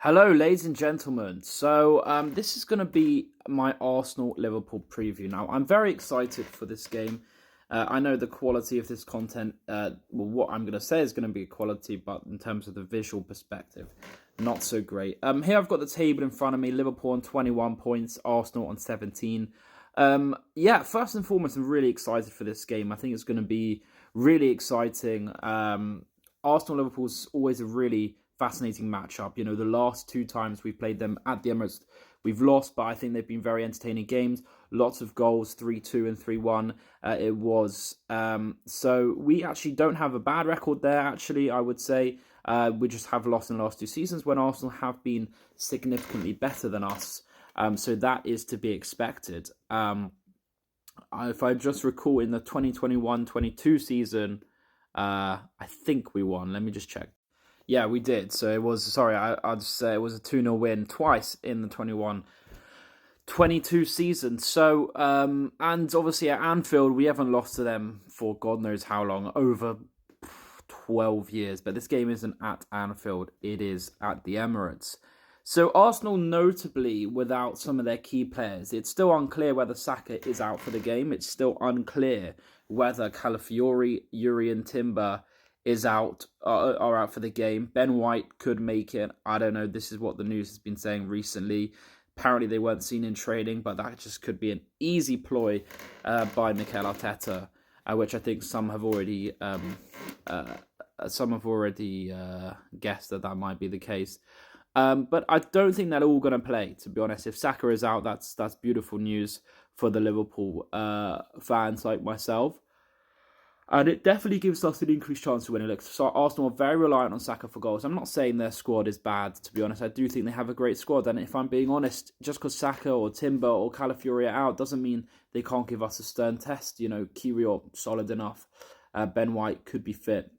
Hello, ladies and gentlemen. This is going to be my Arsenal-Liverpool preview. Now, I'm very excited for this game. I know the quality of this content, what I'm going to say is going to be quality, but in terms of the visual perspective, not so great. Here I've got the table in front of me. Liverpool on 21 points, Arsenal on 17. First and foremost, I'm really excited for this game. I think it's going to be really exciting. Arsenal-Liverpool's always a really fascinating matchup. You know, the last two times we've played them at the Emirates, we've lost, but I think they've been very entertaining games. Lots of goals, 3-2 and 3-1 it was. So we actually don't have a bad record there, actually, I would say. We just have lost in the last two seasons when Arsenal have been significantly better than us. So that is to be expected. If I just recall, in the 2021-22 season, I think we won. Let me just check. Yeah, we did. So it was, I'll just say it was a 2-0 win twice in the 21-22 season. So, and obviously at Anfield, we haven't lost to them for God knows how long, over 12 years. But this game isn't at Anfield, it is at the Emirates. So Arsenal, notably without some of their key players, it's still unclear whether Saka is out for the game. It's still unclear whether Calafiori, Yuri and Timber are out for the game. Ben White could make it. I don't know. This is what the news has been saying recently. Apparently they weren't seen in training, but that just could be an easy ploy by Mikel Arteta, which I think some have already guessed that might be the case. But I don't think they're all going to play, to be honest. If Saka is out, that's beautiful news for the Liverpool fans like myself. And it definitely gives us an increased chance to win it. So Arsenal are very reliant on Saka for goals. I'm not saying their squad is bad, to be honest. I do think they have a great squad. And if I'm being honest, just because Saka or Timber or Calafiori are out doesn't mean they can't give us a stern test. You know, Kiwior, solid enough. Ben White could be fit.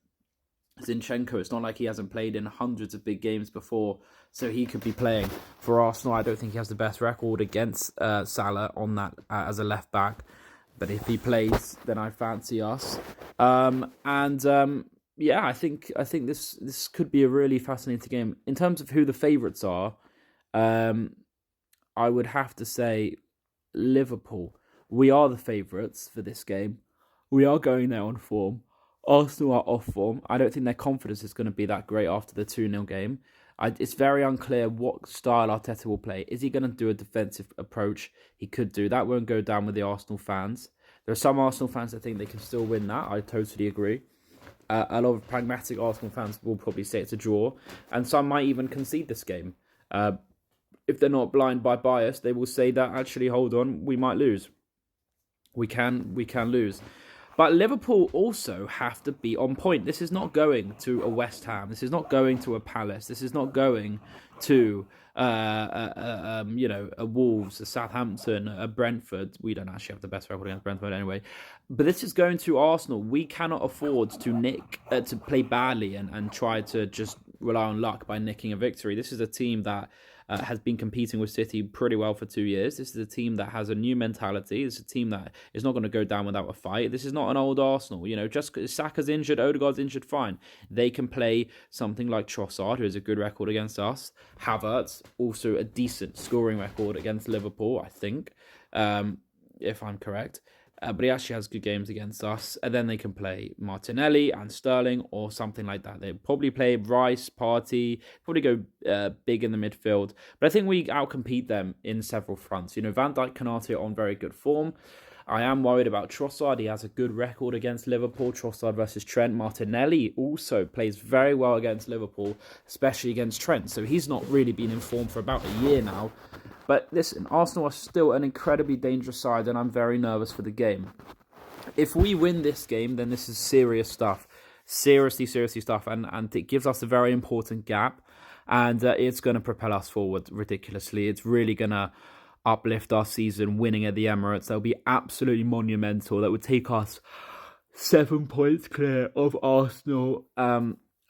Zinchenko, it's not like he hasn't played in hundreds of big games before, so he could be playing for Arsenal. I don't think he has the best record against Salah on that as a left back. But if he plays, then I fancy us. I think this could be a really fascinating game. In terms of who the favourites are, I would have to say Liverpool. We are the favourites for this game. We are going there on form. Arsenal are off form. I don't think their confidence is going to be that great after the 2-0 game. It's very unclear what style Arteta will play. Is he going to do a defensive approach? He could do. That won't go down with the Arsenal fans. There are some Arsenal fans that think they can still win that. I totally agree. A lot of pragmatic Arsenal fans will probably say it's a draw. And some might even concede this game. If they're not blind by bias, they will say that, actually, hold on, we might lose. We can lose. But Liverpool also have to be on point. This is not going to a West Ham. This is not going to a Palace. This is not going to a Wolves, a Southampton, a Brentford. We don't actually have the best record against Brentford anyway. But this is going to Arsenal. We cannot afford to play badly and try to just rely on luck by nicking a victory. This is a team that has been competing with City pretty well for 2 years. This is a team that has a new mentality. This is a team that is not going to go down without a fight. This is not an old Arsenal. You know, just because Saka's injured, Odegaard's injured, fine. They can play something like Trossard, who has a good record against us. Havertz, also a decent scoring record against Liverpool, I think, if I'm correct. But he actually has good games against us. And then they can play Martinelli and Sterling or something like that. They probably play Rice, Partey, probably go big in the midfield. But I think we outcompete them in several fronts. You know, Van Dijk, Konate are on very good form. I am worried about Trossard. He has a good record against Liverpool. Trossard versus Trent. Martinelli also plays very well against Liverpool, especially against Trent. So he's not really been in form for about a year now. But listen, Arsenal are still an incredibly dangerous side, and I'm very nervous for the game. If we win this game, then this is serious stuff. Seriously stuff. And it gives us a very important gap. And it's going to propel us forward ridiculously. It's really going to uplift our season winning at the Emirates. That'll be absolutely monumental. That would take us 7 points clear of Arsenal.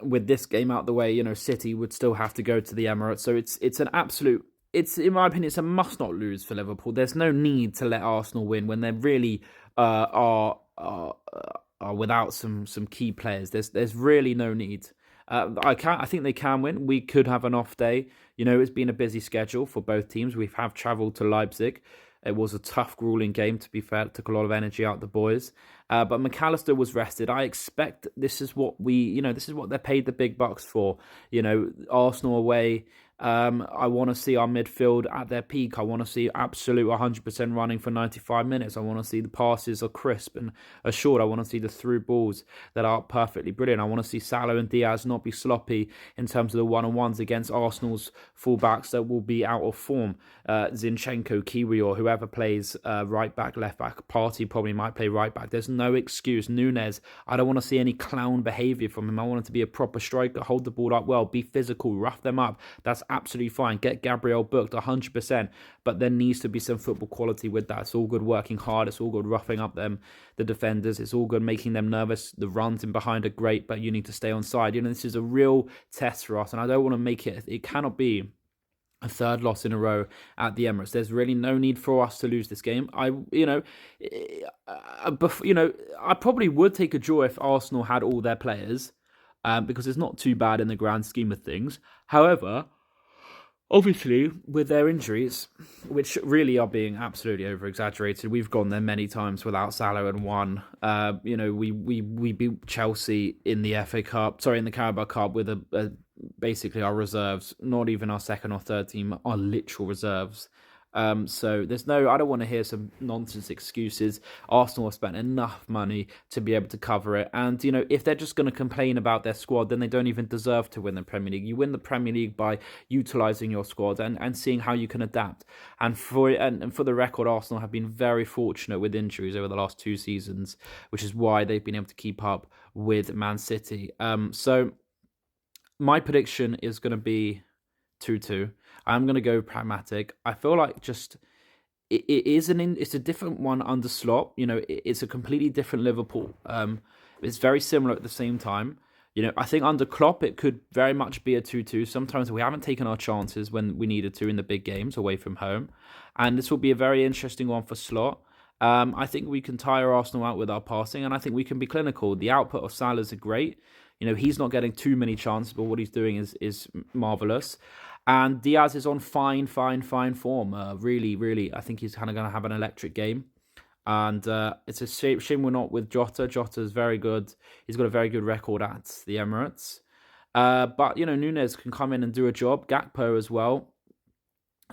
With this game out the way, you know, City would still have to go to the Emirates. So it's an absolute... in my opinion, it's a must not lose for Liverpool. There's no need to let Arsenal win when they really are without some key players. There's really no need. I think they can win. We could have an off day. It's been a busy schedule for both teams. We have travelled to Leipzig. It was a tough, grueling game, to be fair. It took a lot of energy out of the boys. But McAllister was rested. I expect this is what this is what they're paid the big bucks for. Arsenal away. I want to see our midfield at their peak. I want to see absolute 100% running for 95 minutes. I want to see the passes are crisp and assured. I want to see the through balls that are perfectly brilliant. I want to see Salah and Diaz not be sloppy in terms of the one-on-ones against Arsenal's fullbacks that will be out of form. Zinchenko, Kiwi, or whoever plays right back, left back. Partey probably might play right back. There's no excuse. Nunes, I don't want to see any clown behaviour from him. I want him to be a proper striker, hold the ball up well, be physical, rough them up. That's absolutely fine. Get Gabriel booked 100%, but there needs to be some football quality with that. It's all good working hard. It's all good roughing up the defenders. It's all good making them nervous. The runs in behind are great, but you need to stay on side. This is a real test for us, and I don't want to make it. It cannot be a third loss in a row at the Emirates. There's really no need for us to lose this game. I probably would take a draw if Arsenal had all their players, because it's not too bad in the grand scheme of things. However, obviously, with their injuries, which really are being absolutely over-exaggerated, we've gone there many times without Salah and won. We beat Chelsea in the in the Carabao Cup with basically our reserves, not even our second or third team, our literal reserves. So I don't want to hear some nonsense excuses. Arsenal have spent enough money to be able to cover it. And, if they're just going to complain about their squad, then they don't even deserve to win the Premier League. You win the Premier League by utilising your squad and seeing how you can adapt. And for the record, Arsenal have been very fortunate with injuries over the last 2 seasons, which is why they've been able to keep up with Man City. So my prediction is going to be 2-2. I'm going to go pragmatic. I feel like it's a different one under Slot. It's a completely different Liverpool. It's very similar at the same time. I think under Klopp it could very much be a 2-2. Sometimes we haven't taken our chances when we needed to in the big games away from home. And this will be a very interesting one for Slot. I think we can tire Arsenal out with our passing, and I think we can be clinical. The output of Salah's are great. He's not getting too many chances, but what he's doing is marvellous. And Diaz is on fine form. Really, really, I think he's kind of going to have an electric game. And it's a shame we're not with Jota. Jota's very good. He's got a very good record at the Emirates. But, Nunes can come in and do a job. Gakpo as well.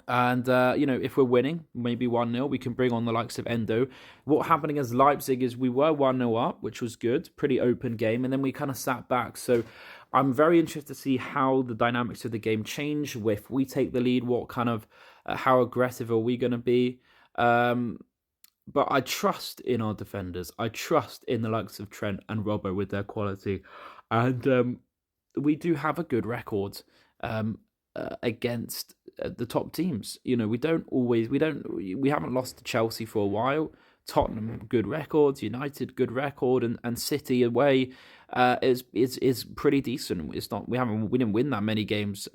And, if we're winning, maybe 1-0, we can bring on the likes of Endo. What happened against Leipzig is we were 1-0 up, which was good. Pretty open game. And then we kind of sat back. So I'm very interested to see how the dynamics of the game change. If we take the lead, what kind of, how aggressive are we going to be? But I trust in our defenders. I trust in the likes of Trent and Robbo with their quality. And we do have a good record against the top teams. We haven't lost to Chelsea for a while. Tottenham, good records. United, good record, and City away is pretty decent. It's not we didn't win that many games,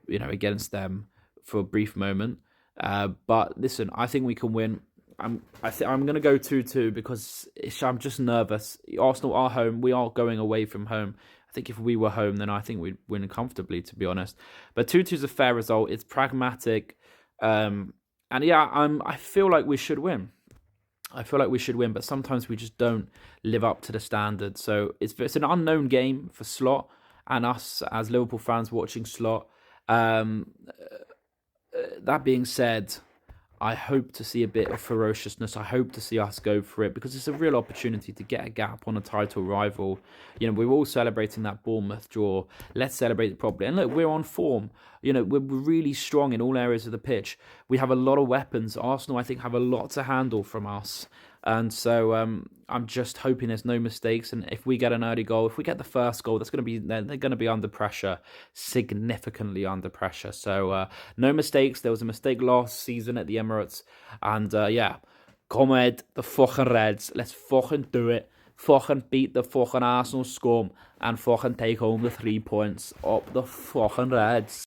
against them for a brief moment. But listen, I think we can win. I'm going to go 2-2 because I'm just nervous. Arsenal are home. We are going away from home. I think if we were home, then I think we'd win comfortably, to be honest. But 2-2 is a fair result. It's pragmatic. And yeah, I feel like we should win. But sometimes we just don't live up to the standard. So it's an unknown game for Slot and us as Liverpool fans watching Slot. That being said, I hope to see a bit of ferociousness. I hope to see us go for it because it's a real opportunity to get a gap on a title rival. We're all celebrating that Bournemouth draw. Let's celebrate it properly. And look, we're on form. We're really strong in all areas of the pitch. We have a lot of weapons. Arsenal, I think, have a lot to handle from us. And so I'm just hoping there's no mistakes. And if we get an early goal, if we get the first goal, they're going to be under pressure, significantly under pressure. So no mistakes. There was a mistake last season at the Emirates. And come on, the fucking Reds. Let's fucking do it. Fucking beat the fucking Arsenal scum and fucking take home the 3 points up the fucking Reds.